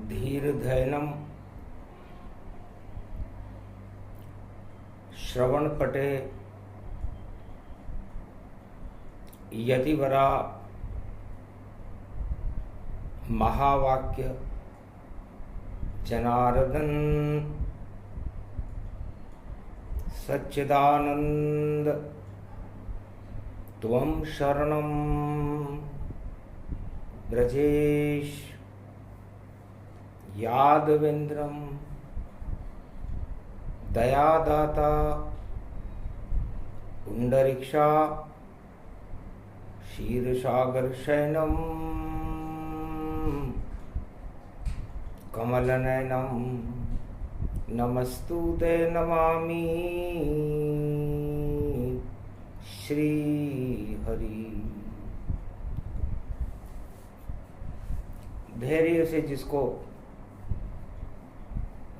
धीर्धैनं श्रवणपटे यतिवरा महावाक्य जनार्दन सच्चिदानंद त्वं शरणं ब्रजेश यादवेन्द्रं दयादाता पुंडरीक्षा क्षीरसागर शयनं कमलनयनं नमस्तुते नमामि श्री हरि। धैर्य से जिसको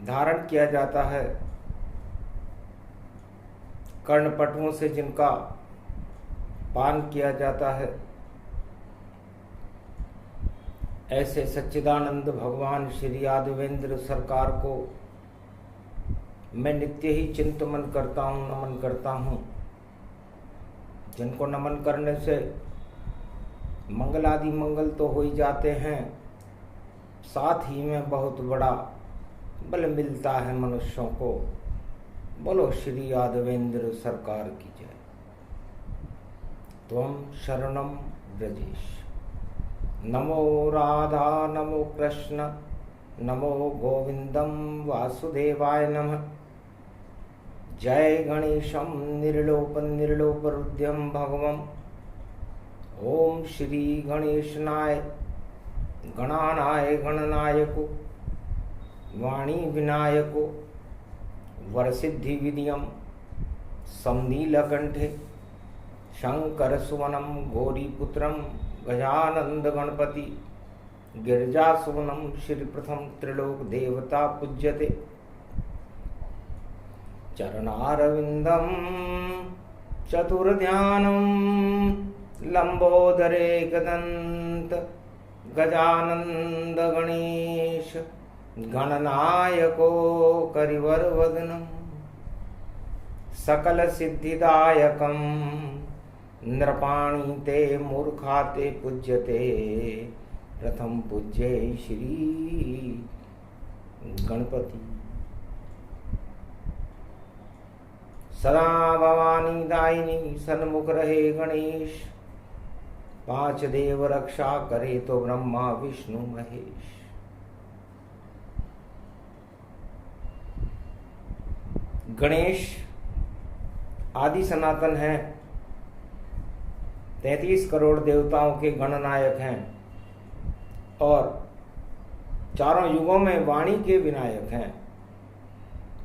धारण किया जाता है, कर्णपटुओं से जिनका पान किया जाता है, ऐसे सच्चिदानंद भगवान श्री यादवेंद्र सरकार को मैं नित्य ही चिंतन करता हूँ, नमन करता हूँ। जिनको नमन करने से मंगलादि मंगल तो हो ही जाते हैं, साथ ही में बहुत बड़ा बल मिलता है मनुष्यों को। बोलो श्री यादवेंद्र सरकार की जय। त्वं शरणं ब्रजेश। नमो राधा नमो कृष्ण नमो गोविंदम वासुदेवाय नमः। जय गणेशं निर्लोपरुद्यं भगवं। ओम श्री गणेशनाय गणानाय गणनायको वाणी विनायको वरसिद्धि विदियम समनीलकंठे शंकर सुवनम गौरीपुत्रम गजानंद गणपति गिरिजासुवनम श्री प्रथम त्रिलोक देवता पूज्यते। चरणारविंदम चतुर्ध्यानम लंबोदरे गदंत गजानंद गणेश गणनायको करिवरवदनम सकल सिद्धिदायकम नृपाणि ते मूर्खाते पूज्यते। प्रथम पूज्य श्री गणपति। सदा भवानी दायिनी सन्मुख रहे गणेश। पांच देव रक्षा करे तो ब्रह्मा विष्णु महेश। गणेश आदि सनातन है, 33 करोड़ देवताओं के गणनायक हैं और चारों युगों में वाणी के विनायक हैं।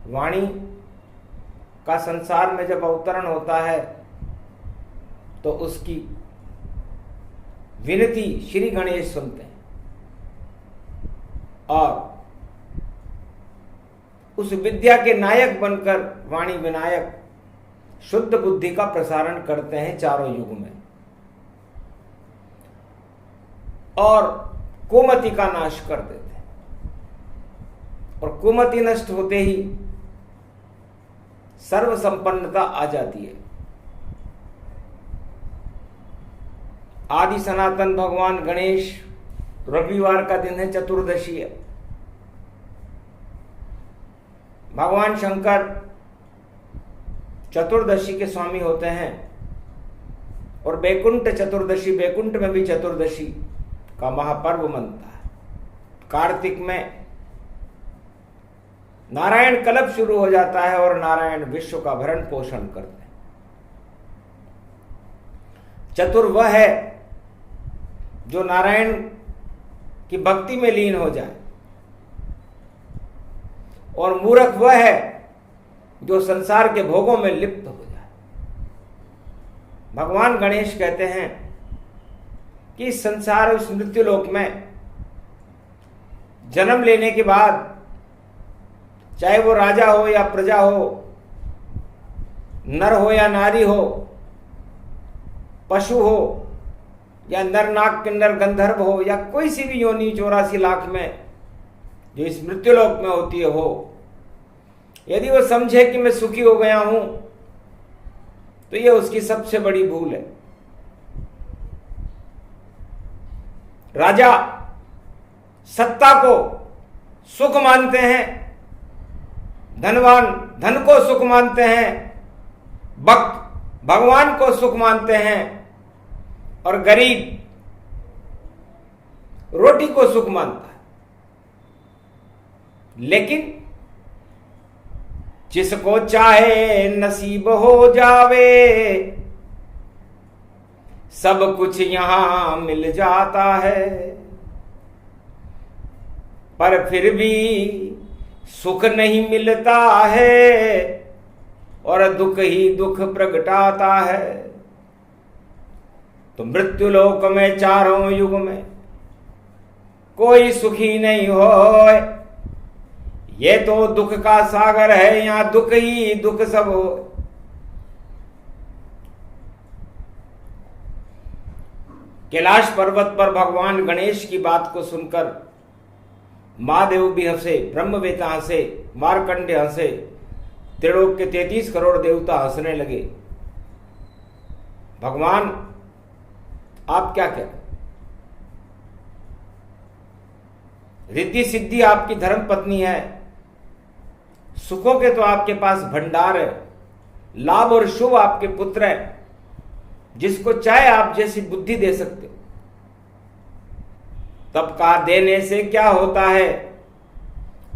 वाणी का संसार में जब अवतरण होता है तो उसकी विनती श्री गणेश सुनते हैं और उस विद्या के नायक बनकर वाणी विनायक शुद्ध बुद्धि का प्रसारण करते हैं चारों युग में और कुमति का नाश कर देते हैं। और कुमति नष्ट होते ही सर्व संपन्नता आ जाती है। आदि सनातन भगवान गणेश, रविवार का दिन है, चतुर्दशी है। भगवान शंकर चतुर्दशी के स्वामी होते हैं और बैकुंठ चतुर्दशी, बैकुंठ में भी चतुर्दशी का महापर्व मनता है। कार्तिक में नारायण कल्प शुरू हो जाता है और नारायण विश्व का भरण पोषण करते हैं। चतुर वह है जो नारायण की भक्ति में लीन हो जाए और मूर्ख वह है जो संसार के भोगों में लिप्त हो जाए। भगवान गणेश कहते हैं कि इस संसार, उस मृत्युलोक में जन्म लेने के बाद चाहे वो राजा हो या प्रजा हो, नर हो या नारी हो, पशु हो या नर नाग किन्नर गंधर्व हो या कोई सी भी योनि 84 लाख में जो इस मृत्युलोक में होती है हो, यदि वो समझे कि मैं सुखी हो गया हूं, तो ये उसकी सबसे बड़ी भूल है। राजा सत्ता को सुख मानते हैं, धनवान धन को सुख मानते हैं, भक्त भगवान को सुख मानते हैं, और गरीब रोटी को सुख मानता है। लेकिन जिसको चाहे नसीब हो जावे, सब कुछ यहां मिल जाता है, पर फिर भी सुख नहीं मिलता है और दुख ही दुख प्रगटाता है। तो मृत्युलोक में चारों युग में कोई सुखी नहीं होए, ये तो दुख का सागर है, यहां दुख ही दुख सब हो। कैलाश पर्वत पर भगवान गणेश की बात को सुनकर महादेव भी हंसे, ब्रह्मवेता हंसे, मार्कंडे हंसे, त्रिलोक के 33 करोड़ देवता हंसने लगे। भगवान आप क्या करें? रिद्धि सिद्धि आपकी धर्म पत्नी है, सुखों के तो आपके पास भंडार है, लाभ और शुभ आपके पुत्र है, जिसको चाहे आप जैसी बुद्धि दे सकते हो। तब का देने से क्या होता है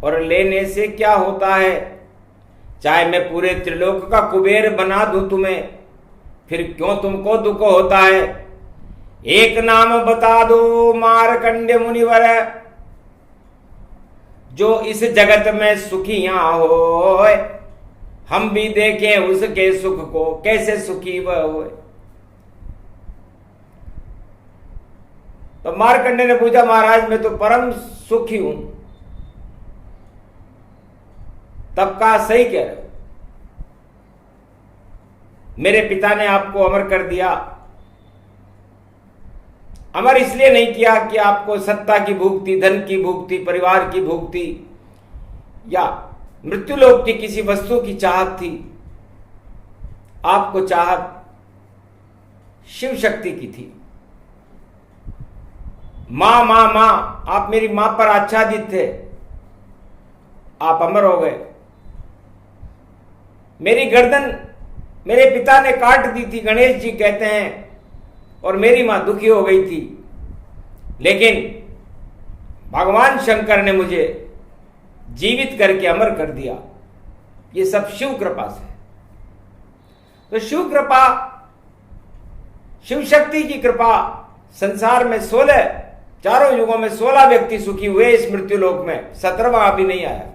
और लेने से क्या होता है? चाहे मैं पूरे त्रिलोक का कुबेर बना दूं तुम्हें, फिर क्यों तुमको दुख होता है? एक नाम बता दो मार्कंडेय मुनिवर, जो इस जगत में सुखियां हो, हम भी देखें उसके सुख को, कैसे सुखी वह हो। तो मार्कंडेय ने पूछा, महाराज मैं तो परम सुखी हूं। तब कहा, सही कह रहे हो, मेरे पिता ने आपको अमर कर दिया। अमर इसलिए नहीं किया कि आपको सत्ता की भूख थी, धन की भूख थी, परिवार की भूख थी, या मृत्युलोक की किसी वस्तु की चाहत थी। आपको चाहत शिव शक्ति की थी। मां मां मां, आप मेरी मां पर आच्छादित थे, आप अमर हो गए। मेरी गर्दन मेरे पिता ने काट दी थी, गणेश जी कहते हैं, और मेरी मां दुखी हो गई थी, लेकिन भगवान शंकर ने मुझे जीवित करके अमर कर दिया। ये सब शिव कृपा से। तो शिव कृपा, शिव शक्ति की कृपा, संसार में 16, चारों युगों में 16 व्यक्ति सुखी हुए, इस मृत्युलोक में 17वां अभी नहीं आया।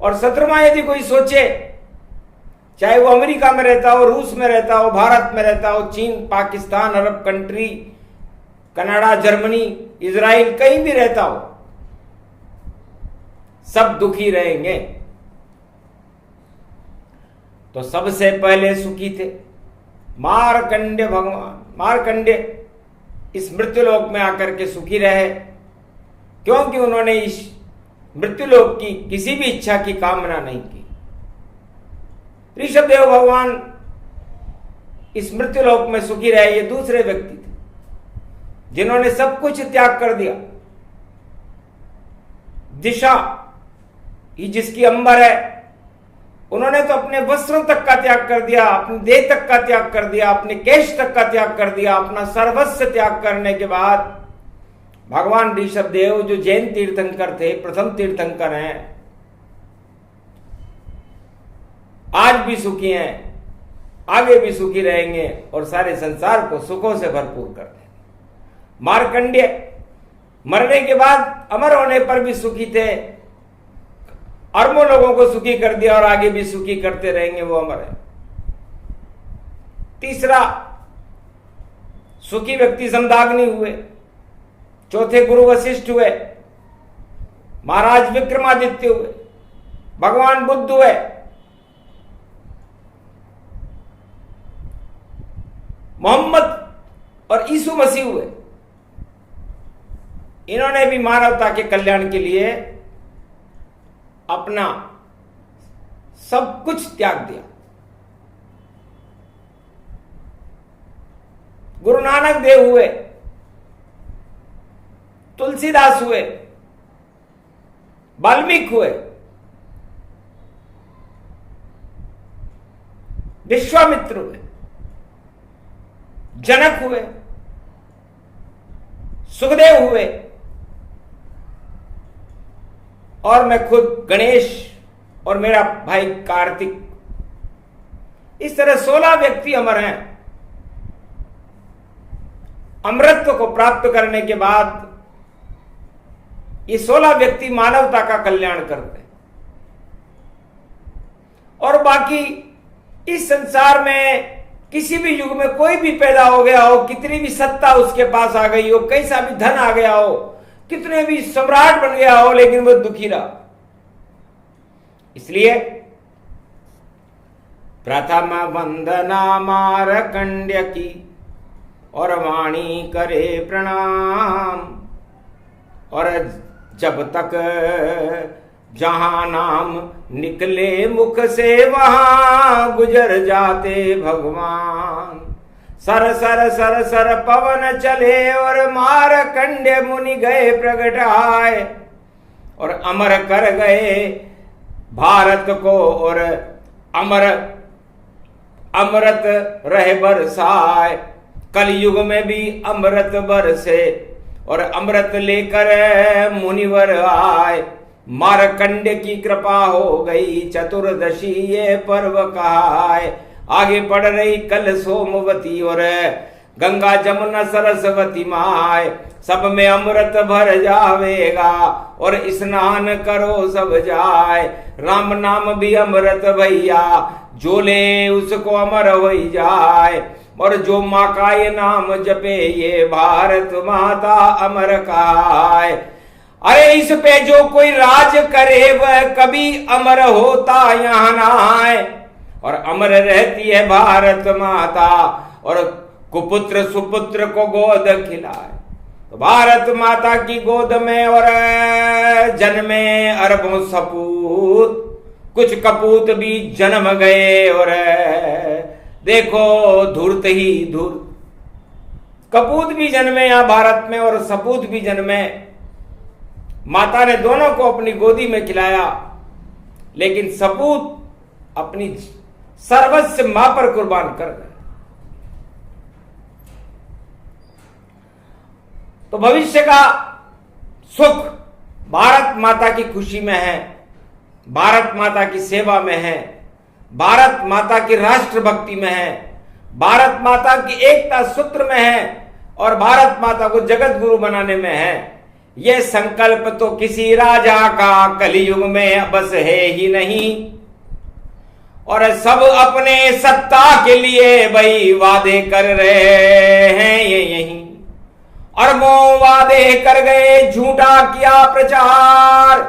और 17वां यदि कोई सोचे, चाहे वो अमेरिका में रहता हो, रूस में रहता हो, भारत में रहता हो, चीन, Pakistan, Arab country, Canada, Germany, Israel, कहीं भी रहता हो, सब दुखी रहेंगे। तो सबसे पहले सुखी थे मार्कंडेय भगवान। मार्कंडेय इस मृत्युलोक में आकर के सुखी रहे, क्योंकि उन्होंने इस मृत्युलोक की किसी भी इच्छा की कामना नहीं की। ऋषभदेव भगवान इस मृत्युलोक में सुखी रहे, ये दूसरे व्यक्ति थे जिन्होंने सब कुछ त्याग कर दिया। दिशा ही जिसकी अंबर है, उन्होंने तो अपने वस्त्रों तक का त्याग कर दिया, अपने देह तक का त्याग कर दिया, अपने केश तक का त्याग कर दिया। अपना सर्वस्व त्याग करने के बाद भगवान ऋषभदेव, जो जैन तीर्थंकर थे, प्रथम तीर्थंकर हैं, आज भी सुखी हैं, आगे भी सुखी रहेंगे और सारे संसार को सुखों से भरपूर कर देंगे। मार्कंडेय मरने के बाद, अमर होने पर भी सुखी थे, अरबों लोगों को सुखी कर दिया और आगे भी सुखी करते रहेंगे, वो अमर है। तीसरा सुखी व्यक्ति संदाग्नि हुए, चौथे गुरु वशिष्ठ हुए, महाराज विक्रमादित्य हुए, भगवान बुद्ध हुए, मोहम्मद और यीशु मसीह हुए। इन्होंने भी मानवता के कल्याण के लिए अपना सब कुछ त्याग दिया। गुरु नानक देव हुए, तुलसीदास हुए, वाल्मीकि हुए, विश्वामित्र हुए, जनक हुए, सुखदेव हुए, और मैं खुद गणेश और मेरा भाई कार्तिक, इस तरह 16 व्यक्ति अमर हैं। अमरत्व को प्राप्त करने के बाद ये 16 व्यक्ति मानवता का कल्याण करते हैं। और बाकी इस संसार में किसी भी युग में कोई भी पैदा हो गया हो, कितनी भी सत्ता उसके पास आ गई हो, कैसा भी धन आ गया हो, कितने भी सम्राट बन गया हो, लेकिन वो दुखी रहा। इसलिए प्रथम वंदना मारकंड्य की और वाणी करे प्रणाम, और जब तक जहां नाम निकले मुख से वहां गुजर जाते भगवान। सर सर सर सर पवन चले और मारकंड्य मुनि गए प्रगट आए, और अमर कर गए भारत को, और अमृत रहे बरसाए। कलयुग में भी अमृत बरसे और अमृत लेकर मुनिवर आए। मारकंड्य की कृपा हो गई, चतुर्दशी ये पर्व कहाए। आगे पढ़ रही कल सोमवती और गंगा जमुना सरस्वती माय, सब में अमृत भर जावेगा और स्नान करो सब जाए। राम नाम भी अमृत भैया, जो ले उसको अमर हो जाए, और जो माँ का ये नाम जपे ये भारत माता अमर कहाए। अरे इस पे जो कोई राज करे वह कभी अमर होता यहाँ ना आए, और अमर रहती है भारत माता, और कुपुत्र सुपुत्र को गोद खिलाए। तो भारत माता की गोद में और जन्मे अरबों सपूत, कुछ कपूत भी जन्म गए, और देखो धूर्त ही धूर्त, कपूत भी जन्मे यहाँ भारत में और सपूत भी जन्मे। माता ने दोनों को अपनी गोदी में खिलाया, लेकिन सपूत अपनी सर्वस्व मां पर कुर्बान कर गए। तो भविष्य का सुख भारत माता की खुशी में है, भारत माता की सेवा में है, भारत माता की राष्ट्र भक्ति में है, भारत माता की एकता सूत्र में है, और भारत माता को जगत गुरु बनाने में है। यह संकल्प तो किसी राजा का कलयुग में बस है ही नहीं, और सब अपने सत्ता के लिए भाई वादे कर रहे हैं ये यही। अरबों वादे कर गए, झूठा किया प्रचार,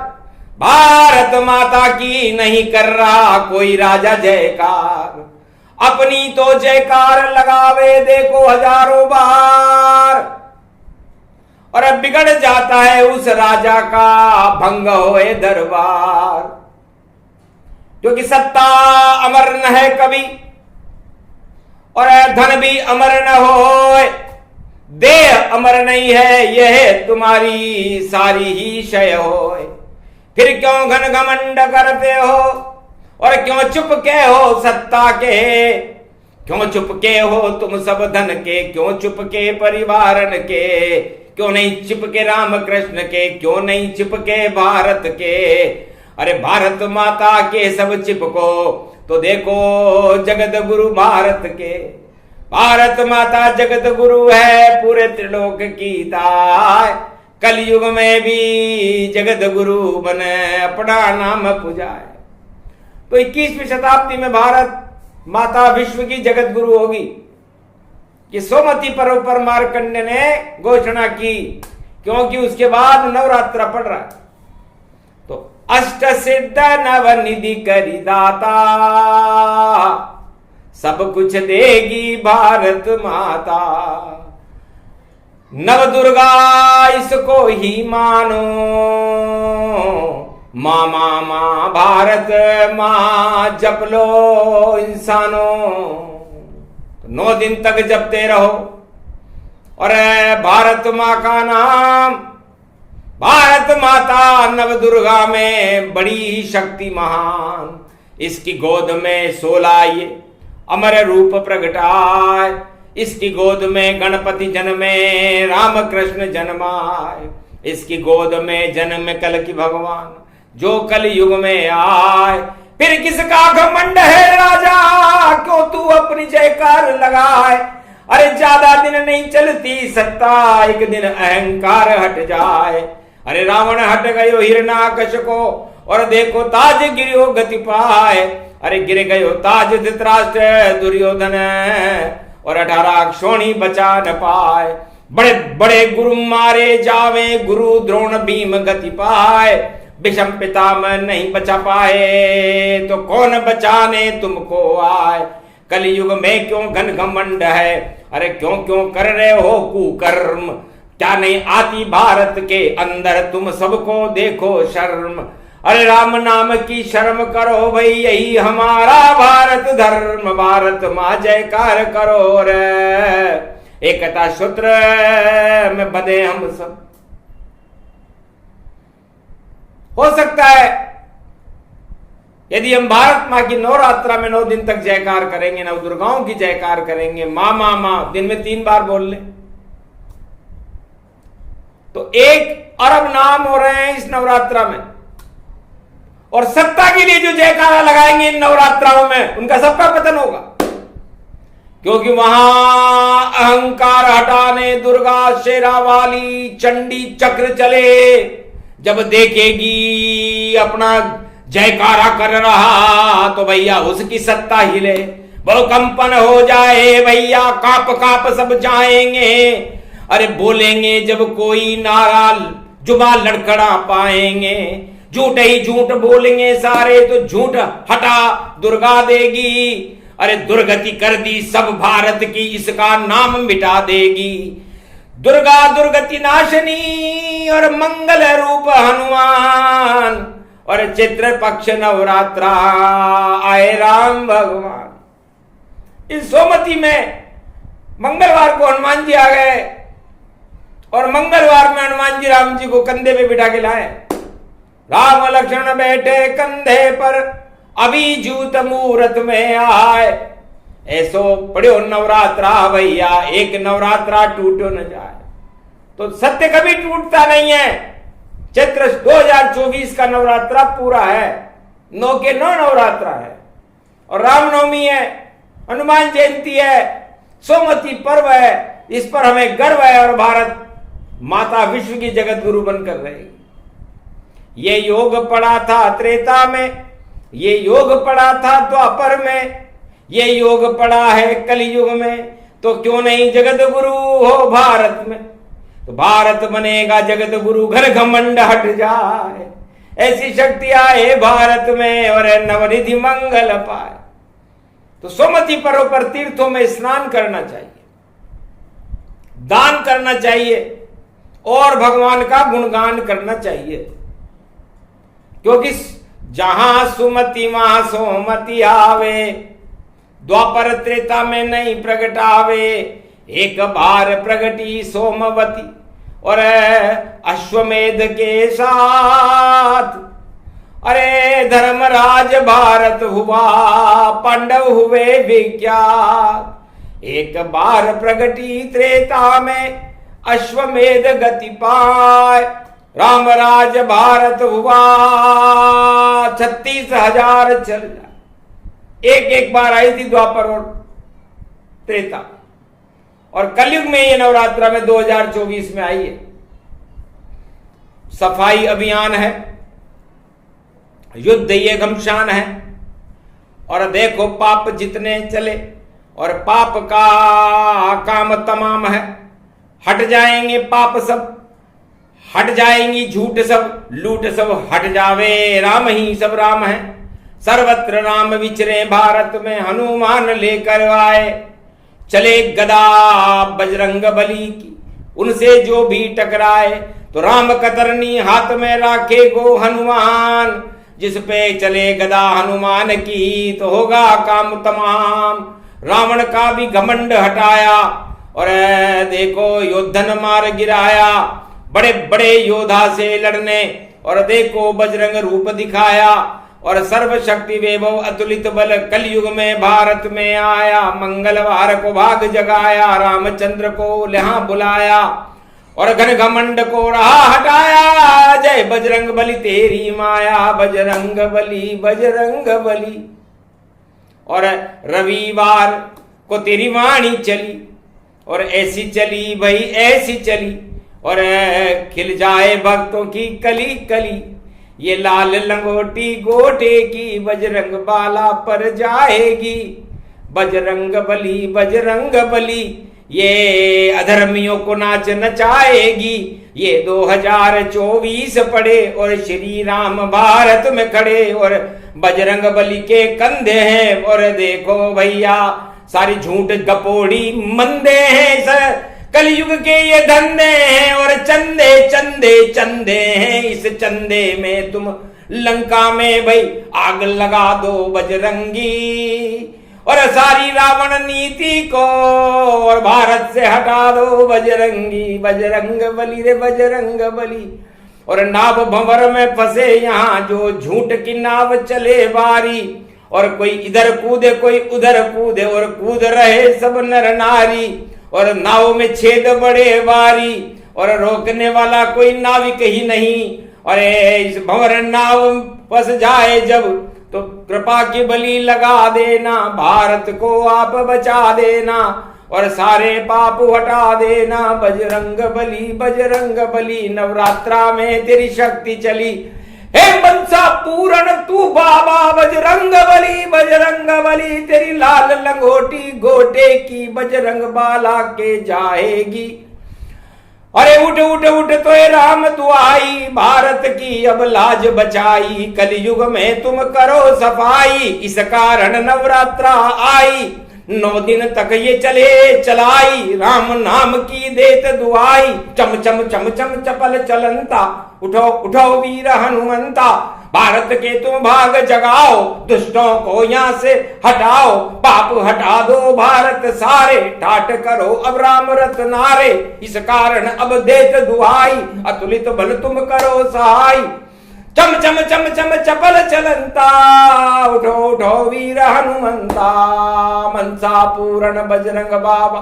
भारत माता की नहीं कर रहा कोई राजा जयकार। अपनी तो जयकार लगावे देखो हजारों बार, और अब बिगड़ जाता है उस राजा का भंग होए दरबार। क्योंकि सत्ता अमर न है कभी, और धन भी अमर न होए, देह अमर नहीं है यह तुम्हारी सारी ही क्षय होए। फिर क्यों घन घमंड करते हो, और क्यों चुपके हो सत्ता के, क्यों चुपके हो तुम सब धन के, क्यों चुपके परिवारन के, क्यों नहीं चिपके राम कृष्ण के, क्यों नहीं चिपके भारत के। अरे भारत माता के सब चिपको, तो देखो जगत गुरु भारत के। भारत माता जगत गुरु है पूरे त्रिलोक की ताय, कलयुग में भी जगत गुरु बने अपना नाम पुजाए। तो 21वीं शताब्दी में भारत माता विश्व की जगत गुरु होगी। कि सोमवती पर्व पर मार्कंडेय ने घोषणा की, क्योंकि उसके बाद नवरात्र पड़ रहा है। तो अष्ट सिद्ध नव निधि करी दाता, सब कुछ देगी भारत माता। नव दुर्गा इसको ही मानो, माँ माँ माँ भारत माँ जप लो इंसानों, तो 9 दिन तक जपते रहो। और भारत माँ का नाम, भारत माता नव दुर्गा में बड़ी शक्ति महान, इसकी गोद में 16 ये अमर रूप प्रगटाए, इसकी गोद में गणपति जन्मे राम कृष्ण जन्माए, इसकी गोद में जन्म कल की भगवान जो कल युग में आए। फिर किसका घमंड है राजा, क्यों तू अपनी जयकार लगाए। अरे ज्यादा दिन नहीं चलती सत्ता, एक दिन अहंकार हट जाए। अरे रावण हट गयो हिरण्याकश को, और देखो ताज गिरियो गति पाए। अरे गिर गयो ताज धृतराष्ट्र दुर्योधन, और 18 क्षोणी बचा न पाए। बड़े बड़े गुरु मारे जावे, गुरु द्रोण भीम गति पाए। विषम पितामह नहीं बचा पाए, तो कौन बचाने तुमको आए। कलयुग में क्यों घन घमंड है, अरे क्यों क्यों कर रहे हो कुकर्म। क्या नहीं आती भारत के अंदर, तुम सबको देखो शर्म। अरे राम नाम की शर्म करो भाई, यही हमारा भारत धर्म। भारत माँ जयकार करो रे, एकता सूत्र में बंधे हम सब। हो सकता है यदि हम भारत माँ की नवरात्रा में 9 दिन तक जयकार करेंगे, नव दुर्गाओं की जयकार करेंगे, माँ माँ माँ दिन में 3 बार बोल ले, तो 1 अरब नाम हो रहे हैं इस नवरात्रा में। और सत्ता के लिए जो जयकारा लगाएंगे इन नवरात्राओं में, उनका सबका पतन होगा। क्योंकि वहां अहंकार हटाने दुर्गा शेरा वाली चंडी चक्र चले, जब देखेगी अपना जयकारा कर रहा, तो भैया उसकी सत्ता हिले, भूकंपन हो जाए भैया, कांप कांप सब जाएंगे। अरे बोलेंगे जब कोई नारा, जुबा लड़खड़ा पाएंगे। झूठ ही झूठ बोलेंगे सारे, तो झूठ हटा दुर्गा देगी। अरे दुर्गति कर दी सब भारत की, इसका नाम मिटा देगी। दुर्गा दुर्गति नाशनी और मंगल रूप हनुमान, और चित्र पक्ष नवरात्रा आए राम भगवान। इस सोमवती में मंगलवार को हनुमान जी आ गए, और मंगलवार में हनुमान जी राम जी को कंधे पे बिठा के लाए। राम लक्ष्मण बैठे कंधे पर, अभी जूत मुहूर्त में आए। ऐसो पढ़ो नवरात्रा भैया, एक नवरात्रा टूटो न जाए। तो सत्य कभी टूटता नहीं है। चैत्र 2024 का नवरात्रा पूरा है, 9 के 9 नवरात्रा है, और रामनवमी है, हनुमान जयंती है, सोमवती पर्व है। इस पर हमें गर्व है, और भारत माता विश्व की जगत गुरु बनकर रहेगी। ये योग पड़ा था त्रेता में, ये योग पड़ा था द्वापर में, ये योग पड़ा है कलयुग में, तो क्यों नहीं जगत गुरु हो भारत में। तो भारत बनेगा जगत गुरु, घर घमंड हट जाए, ऐसी शक्ति आए भारत में, और नवनिधि मंगल पाए। तो सोमवती पर्व पर तीर्थों में स्नान करना चाहिए, दान करना चाहिए, और भगवान का गुणगान करना चाहिए। क्योंकि जहां सुमति वहां सोमति आवे, द्वापर त्रेता में नहीं प्रगटावे। एक बार प्रगटी सोमवती, और अश्वमेध के साथ, अरे धर्मराज भारत हुआ, पांडव हुए विख्यात। एक बार प्रगटी त्रेता में, अश्वमेध गति पाए, रामराज भारत हुआ, 36,000 चल जाए। एक बार आई थी द्वापर और त्रेता, और कलयुग में ये नवरात्रा में 2024 में आई है। सफाई अभियान है, युद्ध ये घमसान है, और देखो पाप जितने चले, और पाप का काम तमाम है। हट जाएंगे पाप सब, हट जाएंगी झूठ सब, लूट सब हट जावे, राम ही सब राम है। सर्वत्र राम विचरे भारत में, हनुमान लेकर आए। चले गदा बजरंग बली की, उनसे जो भी टकराए, तो राम कतरनी हाथ में राखे गो हनुमान, जिस पे चले गदा हनुमान की तो होगा काम तमाम। रावण का भी घमंड हटाया और देखो योद्धन मार गिराया, बड़े बड़े योद्धा से लड़ने और देखो बजरंग रूप दिखाया। और सर्वशक्ति वैभव अतुलित बल कलयुग में भारत में आया, मंगलवार को भाग जगाया, रामचंद्र को यहाँ बुलाया और घन घमंड को रहा हटाया। जय बजरंग बली तेरी माया, बजरंग बली बजरंग बली। और रविवार को तेरी वाणी चली और ऐसी चली भाई ऐसी चली, और खिल जाए भक्तों की कली कली। ये लाल लंगोटी गोटे की बजरंग बाला पर जाएगी, बजरंग बली ये अधर्मियों को नाच नचाएगी। ये 2024 पड़े और श्री राम भारत में खड़े और बजरंग बली के कंधे हैं। और देखो भैया सारी झूठ गपोड़ी मंदे हैं, सर कलयुग के ये धंधे हैं और चंदे चंदे चंदे हैं। इस चंदे में तुम लंका में भाई आग लगा दो बजरंगी, और सारी रावण नीति को और भारत से हटा दो बजरंगी। बजरंग बली रे बजरंग बली। और नाव भंवर में फंसे यहाँ जो झूठ की नाव चले बारी, और कोई इधर कूदे कोई उधर कूदे और कूद रहे सब नर नारी। और नाव में छेद बड़े बारी और रोकने वाला कोई नाविक ही नहीं। और इस भंवर नाव फंस जाए जब तो कृपा की बलि लगा देना, भारत को आप बचा देना और सारे पाप हटा देना। बजरंग बली नवरात्रा में तेरी शक्ति चली, हे मनसा पूर्ण तू बाबा बजरंग बली। तेरी लाल लंगोटी गोटे की बजरंग बाला के जाएगी। अरे उठ उठ उठ तो राम दुआई, भारत की अब लाज बचाई। कलयुग में तुम करो सफाई, इस कारण नवरात्रा आई। 9 दिन तक ये चले चलाई, राम नाम की देत दुआई। चम चम चम चम चपल चलंता, उठो उठो वीर हनुमंता। भारत के तुम भाग जगाओ, दुष्टों को यहाँ से हटाओ। पाप हटा दो भारत सारे, ठाट करो अब राम रत नारे। इस कारण अब देत दुआई, अतुलित बल तुम करो सहाय। चम चम चम चम चपल चलंता, उठो उठो वीर हनुमंता। मनसा पूर्ण बजरंग बाबा।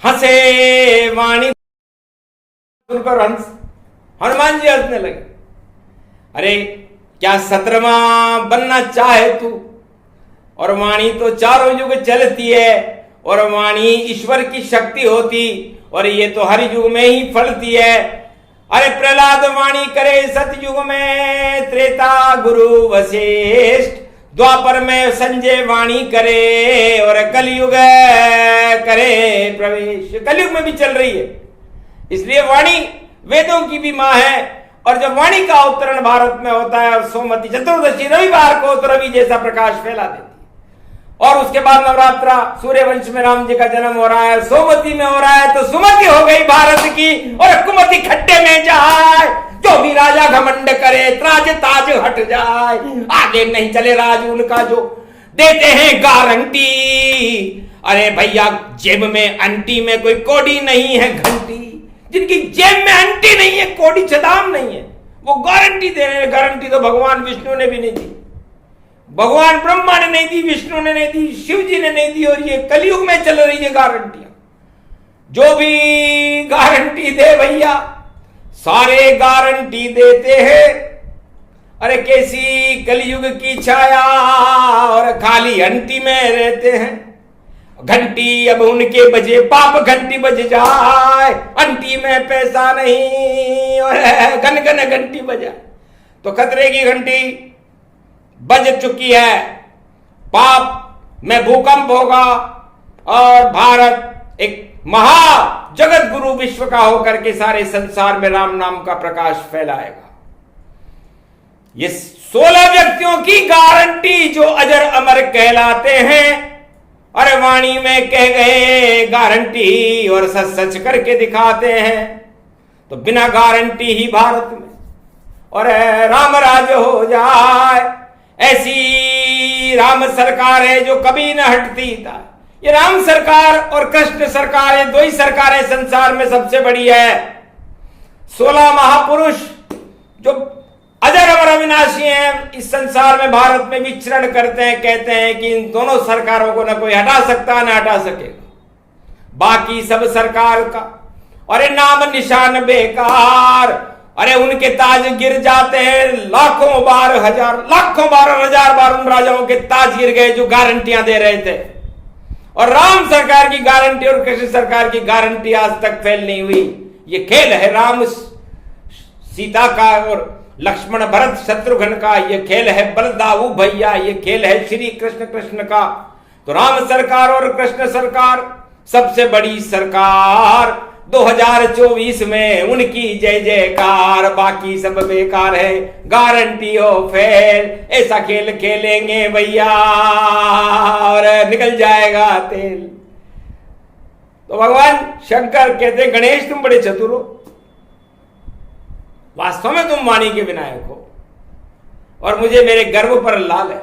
हंसे वाणी सुनकर हंस हनुमान जी हंसने लगे। अरे क्या 17वां बनना चाहे तू? और वाणी तो चारों युग चलती है और वाणी ईश्वर की शक्ति होती और ये तो हर युग में ही फलती है। अरे प्रहलाद वाणी करे सतयुग में, त्रेता गुरु वशिष्ठ, द्वापर में संजय वाणी करे और कलयुग करे प्रवेश। कलयुग में भी चल रही है, इसलिए वाणी वेदों की भी मां है। और जब वाणी का अवतरण भारत में होता है और सोमवती चतुर्दशी रविवार को तो रवि जैसा प्रकाश फैला देती है। और उसके बाद नवरात्रा, सूर्यवंश में राम जी का जन्म हो रहा है, सोमवती में हो रहा है, तो सुमति हो गई भारत की और कुमति खड्डे में जाए। जो भी राजा घमंड करे त्राज ताज हट जाए, आगे नहीं चले राज उनका जो देते हैं गारंटी। अरे भैया जेब में अंटी में कोई कोड़ी नहीं है घंटी, जिनकी जेब में अंटी नहीं है कोड़ी छदाम नहीं है, वो गारंटी दे रहे हैं। गारंटी तो भगवान विष्णु ने भी नहीं दी, भगवान ब्रह्मा ने नहीं दी, विष्णु ने नहीं दी, शिव जी ने नहीं दी। और ये कलयुग में चल रही है गारंटियां। जो भी गारंटी दे भैया, सारे गारंटी देते हैं। अरे कैसी कलयुग की छाया और खाली अंटी में रहते हैं। घंटी अब उनके बजे, पाप घंटी बज जाए, अंटी में पैसा नहीं और घन घन घंटी बजा तो खतरे की घंटी बज चुकी है। पाप में भूकंप होगा और भारत एक महा जगत गुरु विश्व का होकर के सारे संसार में राम नाम का प्रकाश फैलाएगा। ये 16 व्यक्तियों की गारंटी जो अजर अमर कहलाते हैं। अरे वाणी में कह गए गारंटी और सच सच करके दिखाते हैं। तो बिना गारंटी ही भारत में और राम राज हो जाए, ऐसी राम सरकार है जो कभी न हटती था। ये राम सरकार और कृष्ण सरकार, ये दो ही सरकारें संसार में सबसे बड़ी है। 16 महापुरुष जो अजर अमर अविनाशी हैं, इस संसार में भारत में विचरण करते हैं, कहते हैं कि इन दोनों सरकारों को न कोई हटा सकता न हटा सकेगा। बाकी सब सरकार का अरे नाम निशान बेकार, अरे उनके ताज गिर जाते हैं लाखों बार हजार बार उन राजाओं के ताज गिर गए जो गारंटियां दे रहे थे। और राम सरकार की गारंटी और कृष्ण सरकार की गारंटी आज तक फेल नहीं हुई। ये खेल है राम सीता का और लक्ष्मण भरत शत्रुघ्न का, ये खेल है बलदाऊ भैया, ये खेल है श्री कृष्ण का। तो राम सरकार और कृष्ण सरकार सबसे बड़ी सरकार, 2024 में उनकी जय जयकार। बाकी सब बेकार है, गारंटी हो फेल, ऐसा खेल खेलेंगे भैया और निकल जाएगा तेल। तो भगवान शंकर कहते हैं गणेश तुम बड़े चतुर हो, वास्तव में तुम वाणी के विनायक हो और मुझे मेरे गर्व पर लाल है,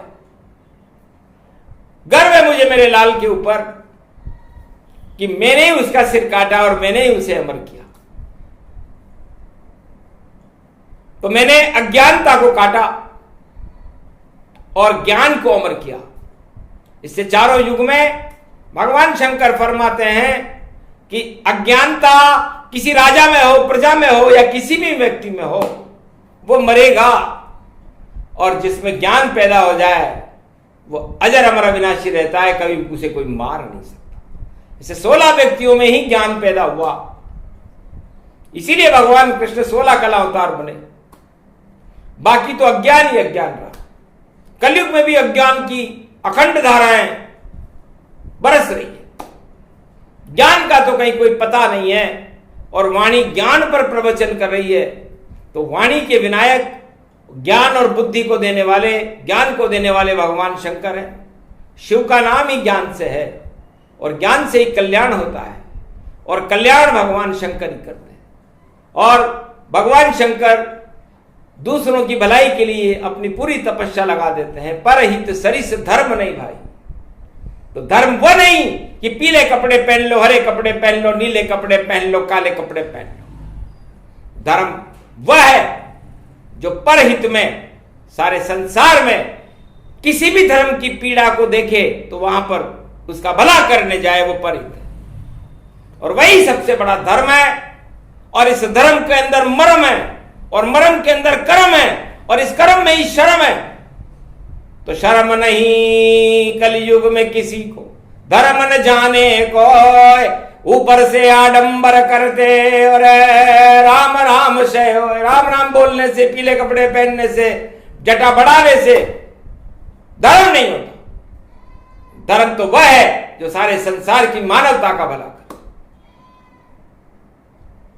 गर्व है मुझे मेरे लाल के ऊपर कि मैंने ही उसका सिर काटा और मैंने ही उसे अमर किया। तो मैंने अज्ञानता को काटा और ज्ञान को अमर किया। इससे चारों युग में भगवान शंकर फरमाते हैं कि अज्ञानता किसी राजा में हो, प्रजा में हो या किसी भी व्यक्ति में हो, वो मरेगा और जिसमें ज्ञान पैदा हो जाए वो अजर अमर अविनाशी रहता है, कभी उसे कोई मार नहीं सकता। इसे 16 व्यक्तियों में ही ज्ञान पैदा हुआ, इसीलिए भगवान कृष्ण 16 कला अवतार बने। बाकी तो अज्ञान ही अज्ञान रहा। कलयुग में भी अज्ञान की अखंड धाराएं बरस रही है, ज्ञान का तो कहीं कोई पता नहीं है और वाणी ज्ञान पर प्रवचन कर रही है। तो वाणी के विनायक, ज्ञान और बुद्धि को देने वाले, ज्ञान को देने वाले भगवान शंकर हैं। शिव का नाम ही ज्ञान से है और ज्ञान से ही कल्याण होता है और कल्याण भगवान शंकर ही करते हैं। और भगवान शंकर दूसरों की भलाई के लिए अपनी पूरी तपस्या लगा देते हैं। परहित सरिस धर्म नहीं भाई। तो धर्म वो नहीं कि पीले कपड़े पहन लो, हरे कपड़े पहन लो, नीले कपड़े पहन लो, काले कपड़े पहन लो। धर्म वह है जो परहित में, सारे संसार में किसी भी धर्म की पीड़ा को देखे तो वहां पर उसका भला करने जाए, वो परित है। और वही सबसे बड़ा धर्म है और इस धर्म के अंदर मर्म है और मर्म के अंदर कर्म है और इस कर्म में ही शर्म है। तो शर्म नहीं कलयुग में किसी को, धर्म न जाने कोई, ऊपर से आडंबर करते और राम राम से, राम राम बोलने से, पीले कपड़े पहनने से, जटा बढ़ाने से धर्म नहीं होता। धर्म तो वह है जो सारे संसार की मानवता का भला करे।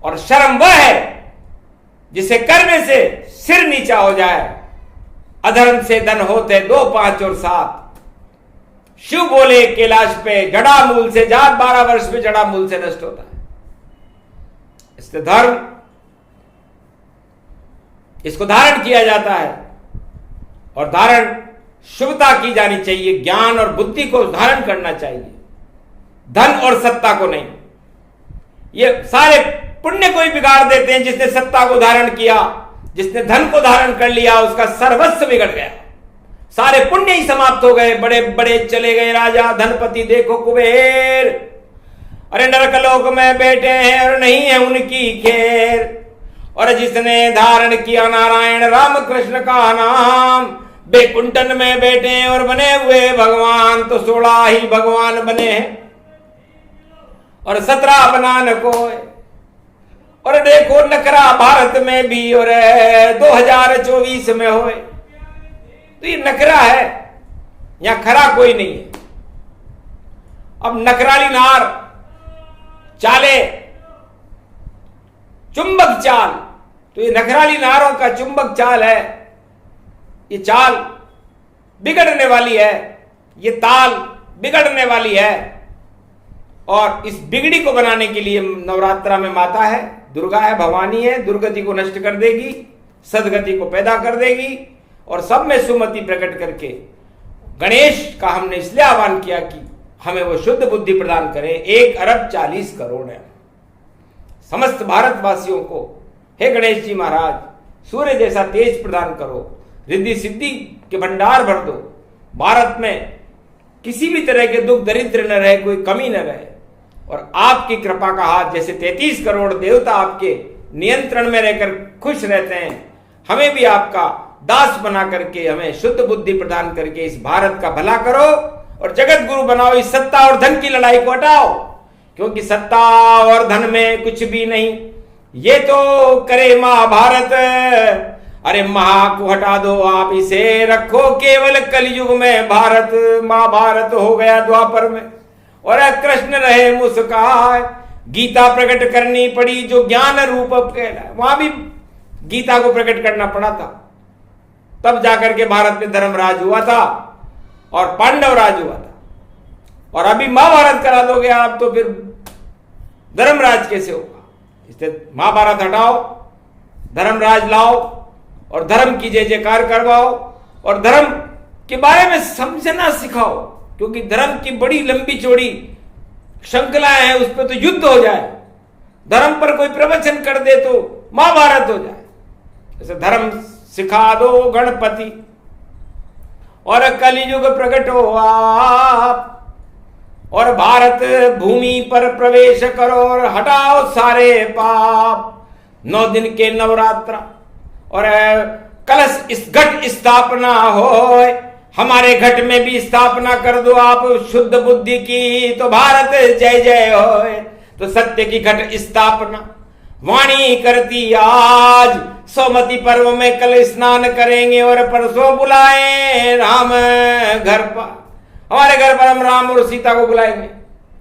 और शर्म वह है जिसे करने से सिर नीचा हो जाए। अधर्म से धन होते 2, 5 और 7। शिव बोले कैलाश पे, जड़ा मूल से जात 12 वर्ष में जड़ा मूल से नष्ट होता है। इसलिए धर्म, इसको धारण किया जाता है और धारण शुभता की जानी चाहिए। ज्ञान और बुद्धि को धारण करना चाहिए, धन और सत्ता को नहीं। ये सारे पुण्य को ही बिगाड़ देते हैं। जिसने सत्ता को धारण किया, जिसने धन को धारण कर लिया, उसका सर्वस्व बिगड़ गया। सारे पुण्य ही समाप्त हो गए। बड़े बड़े चले गए राजा, धनपति देखो कुबेर, अरे नरकलोक में बैठे हैं और नहीं है उनकी खैर। और जिसने धारण किया नारायण राम कृष्ण का नाम, बैकुंठन में बैठे और बने हुए भगवान, तो 16 ही भगवान बने हैं और 17 बना न कोई। और देखो नखरा भारत में भी और 2024 में होए, तो ये नखरा है, यहां खरा कोई नहीं है। अब नखराली नार चाले चुंबक चाल, तो ये नखराली नारों का चुंबक चाल है। ये चाल बिगड़ने वाली है, ये ताल बिगड़ने वाली है। और इस बिगड़ी को बनाने के लिए नवरात्रा में माता है, दुर्गा है, भवानी है, दुर्गति को नष्ट कर देगी, सदगति को पैदा कर देगी और सब में सुमति प्रकट करके गणेश का हमने इसलिए आह्वान किया कि हमें वो शुद्ध बुद्धि प्रदान करें। 1,40,40,000,000 है समस्त भारतवासियों को। हे गणेश जी महाराज, सूर्य जैसा तेज प्रदान करो, रिद्धि सिद्धि के भंडार भर दो, भारत में किसी भी तरह के दुख दरिद्र न रहे, कोई कमी न रहे, और आपकी कृपा का हाथ, जैसे 33 करोड़ देवता आपके नियंत्रण में रहकर खुश रहते हैं, हमें भी आपका दास बना करके हमें शुद्ध बुद्धि प्रदान करके इस भारत का भला करो और जगत गुरु बनाओ। इस सत्ता और धन की लड़ाई को हटाओ, क्योंकि सत्ता और धन में कुछ भी नहीं, ये तो करे महाभारत। अरे महा को हटा दो, आप इसे रखो केवल कलयुग में। भारत महाभारत हो गया द्वापर में, और कृष्ण रहे मुस्कान। गीता प्रकट करनी पड़ी जो ज्ञान रूप कहलाए, वहां भी गीता को प्रकट करना पड़ा था, तब जाकर के भारत में धर्मराज हुआ था और पांडव राज हुआ था। और अभी महाभारत करा दोगे आप तो फिर धर्मराज कैसे होगा? इसलिए महाभारत हटाओ, धर्मराज लाओ और धर्म की जय जयकार करवाओ और धर्म के बारे में समझना सिखाओ, क्योंकि धर्म की बड़ी लंबी चौड़ी श्रृंखलाएं हैं, उस पर तो युद्ध हो जाए। धर्म पर कोई प्रवचन कर दे तो महाभारत हो जाए। जैसे धर्म सिखा दो गणपति और कलयुग प्रकट हो आप, और भारत भूमि पर प्रवेश करो और हटाओ सारे पाप। 9 दिन के नवरात्रा और कलश इस घट स्थापना हो, हमारे घट में भी स्थापना कर दो आप शुद्ध बुद्धि की, तो भारत जय जय हो। तो सत्य की घट स्थापना वाणी करती आज। सोमती पर्व में कल स्नान करेंगे और परसों बुलाएं राम घर पर। हमारे घर पर हम राम और सीता को बुलाएंगे,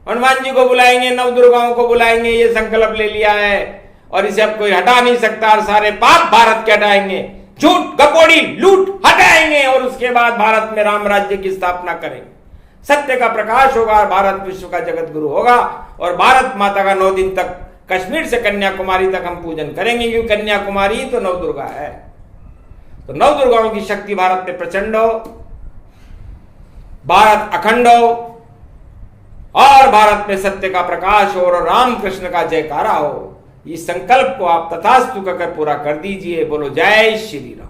हनुमान जी को बुलाएंगे, नव दुर्गाओं को बुलाएंगे। ये संकल्प ले लिया है और इसे अब कोई हटा नहीं सकता। और सारे पाप भारत के हटाएंगे, झूठ गपोड़ी लूट हटाएंगे और उसके बाद भारत में राम राज्य की स्थापना करेंगे। सत्य का प्रकाश होगा, भारत विश्व का जगत गुरु होगा और भारत माता का 9 दिन तक कश्मीर से कन्याकुमारी तक हम पूजन करेंगे, क्योंकि कन्याकुमारी तो नव दुर्गा है। तो नव दुर्गाओं की शक्ति भारत में प्रचंड हो, भारत अखंड हो और भारत में सत्य का प्रकाश हो और राम कृष्ण का जयकारा हो। इस संकल्प को आप तथास्तु कहकर पूरा कर दीजिए। बोलो जय श्री राम।